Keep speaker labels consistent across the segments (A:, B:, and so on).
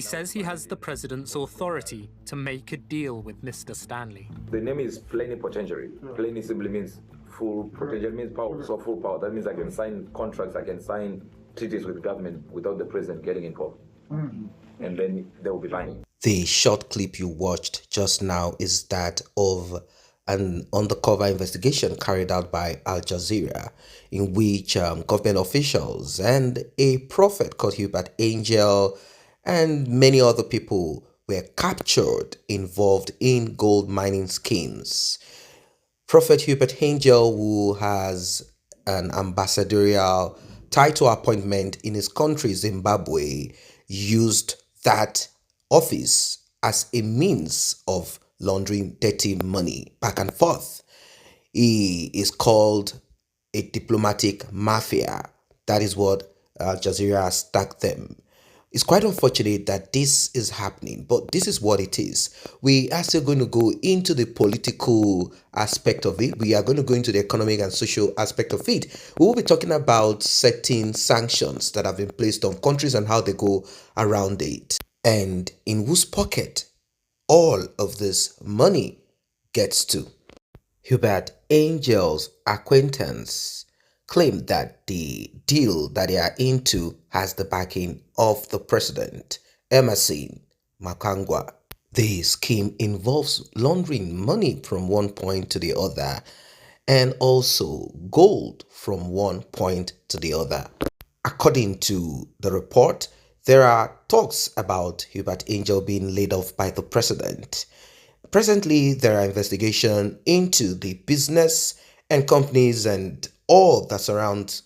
A: says he has the president's authority to make a deal with Mr. Stanley.
B: The name is plenipotentiary. Pleni simply means full, potential means power, so full power. That means I can sign contracts, I can sign treaties with the government without the president getting involved. And then they will be binding.
C: The short clip you watched just now is that of an undercover investigation carried out by Aljazeera, in which government officials and a prophet called Hubert and many other people were captured involved in gold mining schemes. Prophet Hubert, who has an ambassadorial title appointment in his country, Zimbabwe, used that office as a means of laundering dirty money back and forth. He is called a diplomatic mafia. That is what Al Jazeera has tagged them. It's quite unfortunate that this is happening, but this is what it is. We are still going to go into the political aspect of it. We are going to go into the economic and social aspect of it. We will be talking about certain sanctions that have been placed on countries and how they go around it, and in whose pocket all of this money gets to. Hubert Angel's acquaintance claimed that the deal that they are into has the backing of the president, Emerson Mnangagwa. The scheme involves laundering money from one point to the other and also gold from one point to the other. According to the report, there are talks about Hubert Angel being laid off by the president. Presently, there are investigations into the business and companies and all that surrounds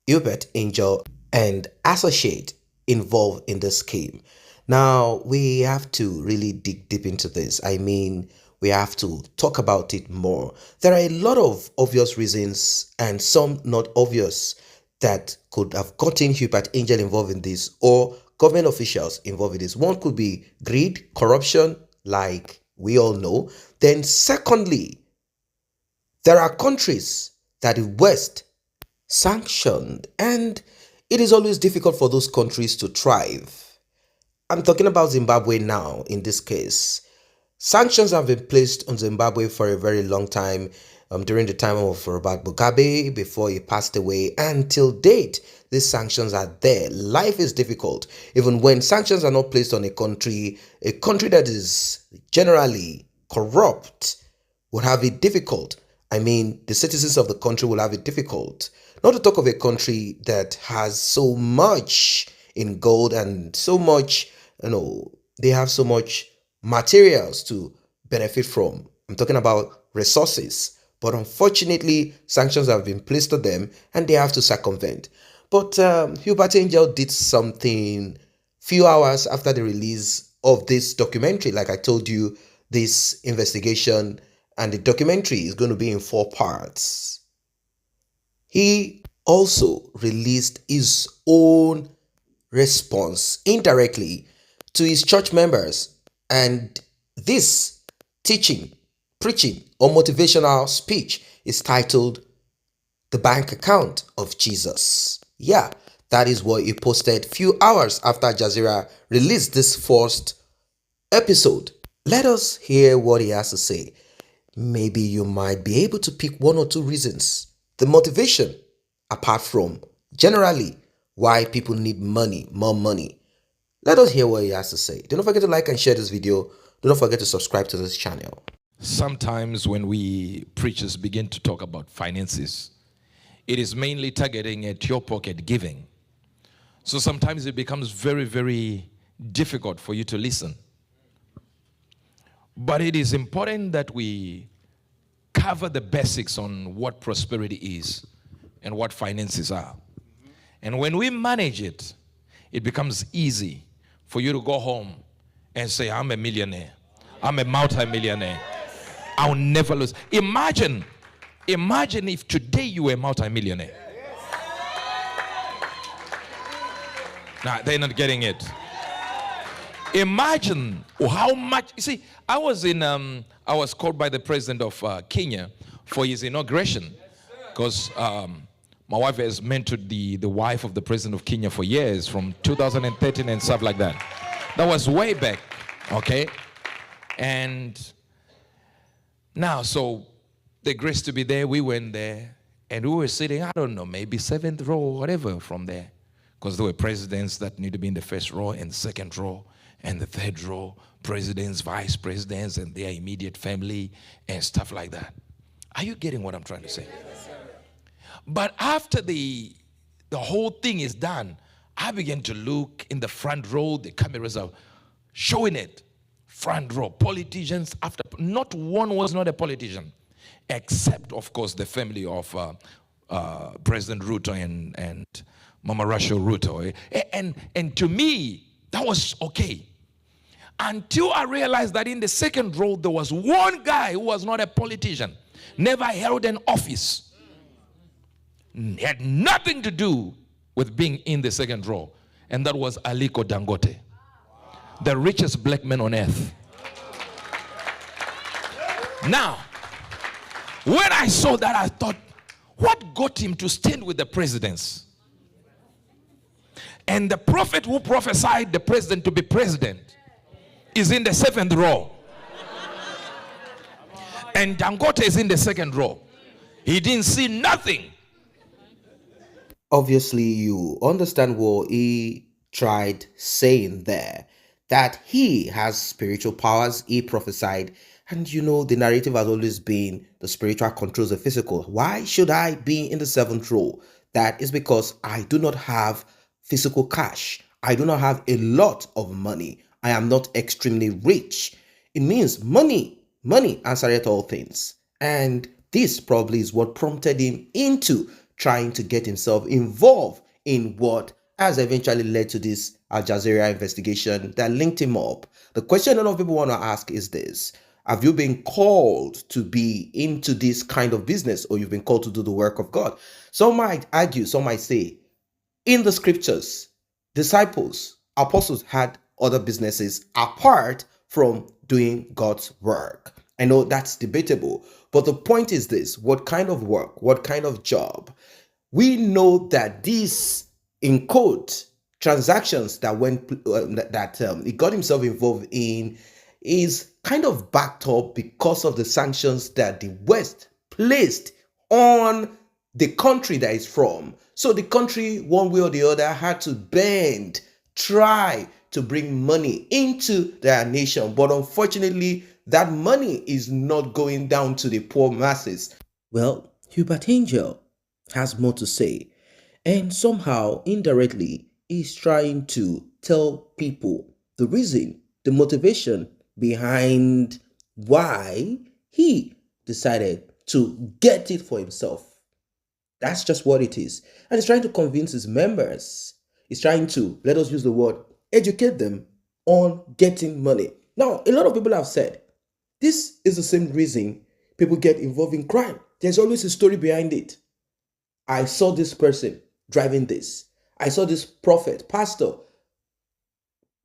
C: Hubert Angel and associate involved in the scheme. Now, we have to really dig deep into this. I mean, we have to talk about it more. There are a lot of obvious reasons and some not obvious that could have gotten Hubert Angel involved in this, or government officials involved in this. One could be greed, corruption, like we all know. Then secondly, there are countries that the West sanctioned, and it is always difficult for those countries to thrive. I'm talking about Zimbabwe now in this case. Sanctions have been placed on Zimbabwe for a very long time, during the time of Robert Mugabe, before he passed away. Until date, these sanctions are there. Life is difficult. Even when sanctions are not placed on a country that is generally corrupt would have it difficult. I mean, the citizens of the country will have it difficult. Not to talk of a country that has so much in gold and so much, they have so much materials to benefit from. I'm talking about resources. But unfortunately, sanctions have been placed on them and they have to circumvent. But Hubert Angel did something few hours after the release of this documentary. Like I told you, this investigation and the documentary is going to be in 4 parts. He also released his own response indirectly to his church members, and this preaching or motivational speech is titled The Bank Account of Jesus. Yeah, that is what he posted few hours after Al Jazeera released this first episode. Let us hear what he has to say. Maybe you might be able to pick 1 or 2 reasons, the motivation, apart from generally why people need money, more money. Let us hear what he has to say. Do not forget to like and share this video. Do not forget to subscribe to this channel.
D: Sometimes when we preachers begin to talk about finances, it is mainly targeting at your pocket giving. So sometimes it becomes very, very difficult for you to listen. But it is important that we cover the basics on what prosperity is and what finances are. And when we manage it, it becomes easy for you to go home and say, I'm a millionaire. I'm a multi-millionaire. I'll never lose. Imagine if today you were a multi-millionaire. Nah, they're not getting it. Imagine how much. You see, I was called by the president of Kenya for his inauguration, because my wife has mentored the wife of the president of Kenya for years, from 2013 and stuff like that. That was way back, okay? And now, so the grace to be there, we went there, and we were sitting, I don't know, maybe 7th row or whatever from there. Because there were presidents that need to be in the 1st row and 2nd row and the 3rd row, presidents, vice presidents, and their immediate family and stuff like that. Are you getting what I'm trying to say? But after the whole thing is done, I began to look in the front row. The cameras are showing it. Front row, politicians after. Not one was not a politician, except, of course, the family of President Ruto and Mama Rachel Ruto. And to me, that was okay. Until I realized that in the 2nd row, there was one guy who was not a politician, never held an office. He had nothing to do with being in the 2nd row. And that was Aliko Dangote, the richest black man on earth. Now, when I saw that, I thought, what got him to stand with the presidents? And the prophet who prophesied the president to be president is in the 7th row. And Dangote is in the 2nd row. He didn't see nothing.
C: Obviously, you understand what he tried saying there, that he has spiritual powers, he prophesied, and the narrative has always been the spiritual controls the physical. Why should I be in the 7th row? That is because I do not have physical cash. I do not have a lot of money. I am not extremely rich. It means money answereth all things. And this probably is what prompted him into trying to get himself involved in what has eventually led to this Aljazeera investigation that linked him up. The question a lot of people want to ask is this: have you been called to be into this kind of business, or you've been called to do the work of God? Some might argue, some might say, in the scriptures, disciples, apostles had other businesses apart from doing God's work. I know that's debatable, but the point is this: what kind of work, what kind of job? We know that these, in quote, transactions that he got himself involved in is kind of backed up because of the sanctions that the West placed on the country that is from. So the country, one way or the other, had to bend, try to bring money into their nation. But unfortunately, that money is not going down to the poor masses. Well, Hubert Angel has more to say, and somehow indirectly is trying to tell people the reason, the motivation behind why he decided to get it for himself. That's just what it is. And he's trying to convince his members. He's trying to, let us use the word, educate them on getting money. Now, a lot of people have said, this is the same reason people get involved in crime. There's always a story behind it. I saw this person driving this. I saw this prophet, pastor,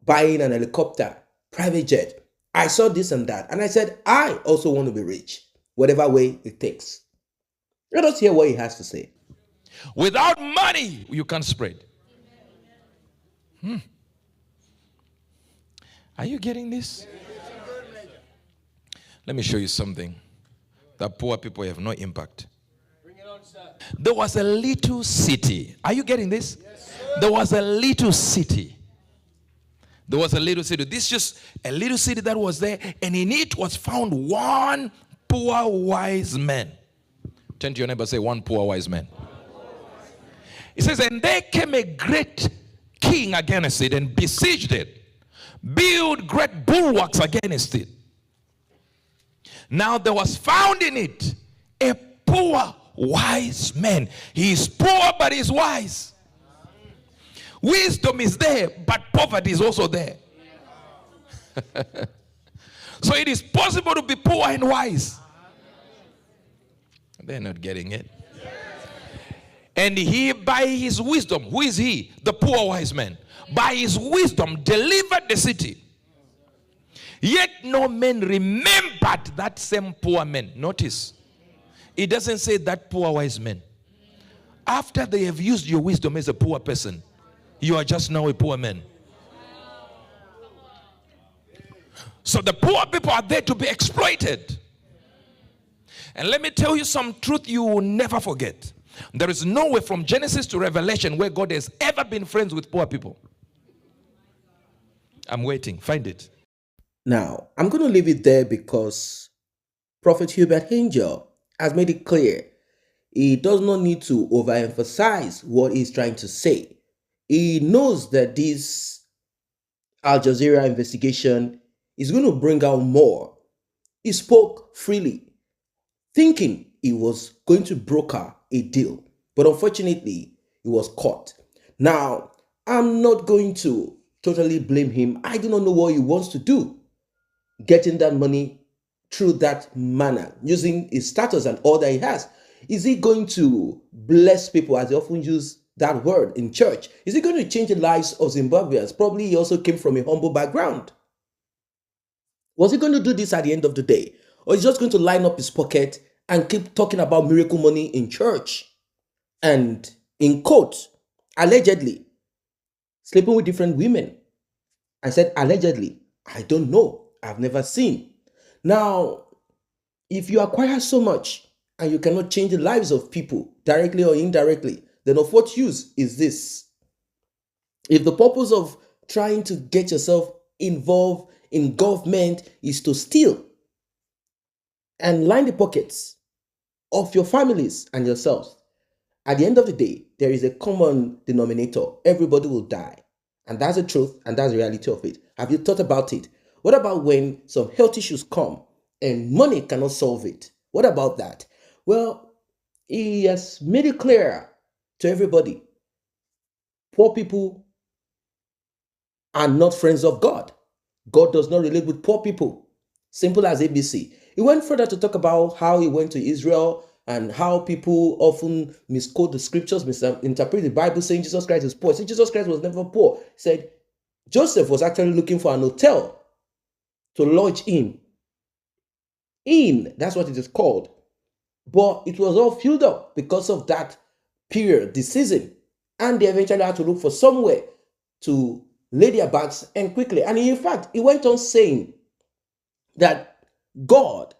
C: buying an helicopter, private jet. I saw this and that. And I said, I also want to be rich, whatever way it takes. Let us hear what he has to say.
D: Without money, you can't spread. Are you getting this? Let me show you something that poor people have no impact. There was a little city. Are you getting this? There was a little city. There was a little city. This is just a little city that was there, and in it was found one poor wise man. Turn to your neighbor and say, one poor wise man. It says, and there came a great king against it and besieged it, built great bulwarks against it. Now there was found in it a poor wise man. He is poor, but he's wise. Wisdom is there, but poverty is also there. So it is possible to be poor and wise. They're not getting it. And he, by his wisdom, who is he? The poor wise man. By his wisdom, delivered the city. Yet no man remembered that same poor man. Notice, it doesn't say that poor wise man. After they have used your wisdom as a poor person, you are just now a poor man. So the poor people are there to be exploited. And let me tell you some truth you will never forget. There is nowhere from Genesis to Revelation where God has ever been friends with poor people. I'm waiting. Find it.
C: Now, I'm going to leave it there because Prophet Hubert Angel has made it clear he does not need to overemphasize what he's trying to say. He knows that this Aljazeera investigation is going to bring out more. He spoke freely, thinking he was going to broker a deal, but unfortunately, he was caught. Now, I'm not going to totally blame him. I do not know what he wants to do, getting that money through that manner, using his status and all that he has. Is he going to bless people, as they often use that word in church? Is he going to change the lives of Zimbabweans? Probably he also came from a humble background. Was he going to do this at the end of the day? Or is he just going to line up his pocket and keep talking about miracle money in church? And in quote, allegedly, sleeping with different women. I said allegedly. I don't know. I've never seen. Now, if you acquire so much and you cannot change the lives of people directly or indirectly, then of what use is this? If the purpose of trying to get yourself involved in government is to steal and line the pockets of your families and yourselves, at the end of the day, there is a common denominator. Everybody will die. And that's the truth, and that's the reality of it. Have you thought about it? What about when some health issues come and money cannot solve it? What about that? Well, he has made it clear to everybody. Poor people are not friends of God. God does not relate with poor people. Simple as ABC. He went further to talk about how he went to Israel and how people often misquote the scriptures, misinterpret the Bible, saying Jesus Christ is poor. He said Jesus Christ was never poor. He said Joseph was actually looking for an hotel to lodge in. That's what it is called. But it was all filled up because of that period, the season. And they eventually had to look for somewhere to lay their bags and quickly. And in fact, he went on saying that God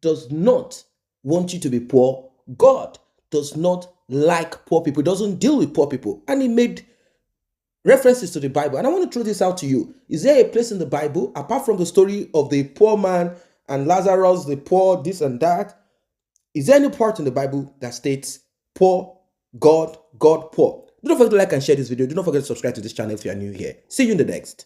C: does not want you to be poor. God does not like poor people. He doesn't deal with poor people. And he made references to the Bible. And I want to throw this out to you. Is there a place in the Bible, apart from the story of the poor man and Lazarus, the poor, this and that, is there any part in the Bible that states poor, God, God, poor? Do not forget to like and share this video. Do not forget to subscribe to this channel if you are new here. See you in the next.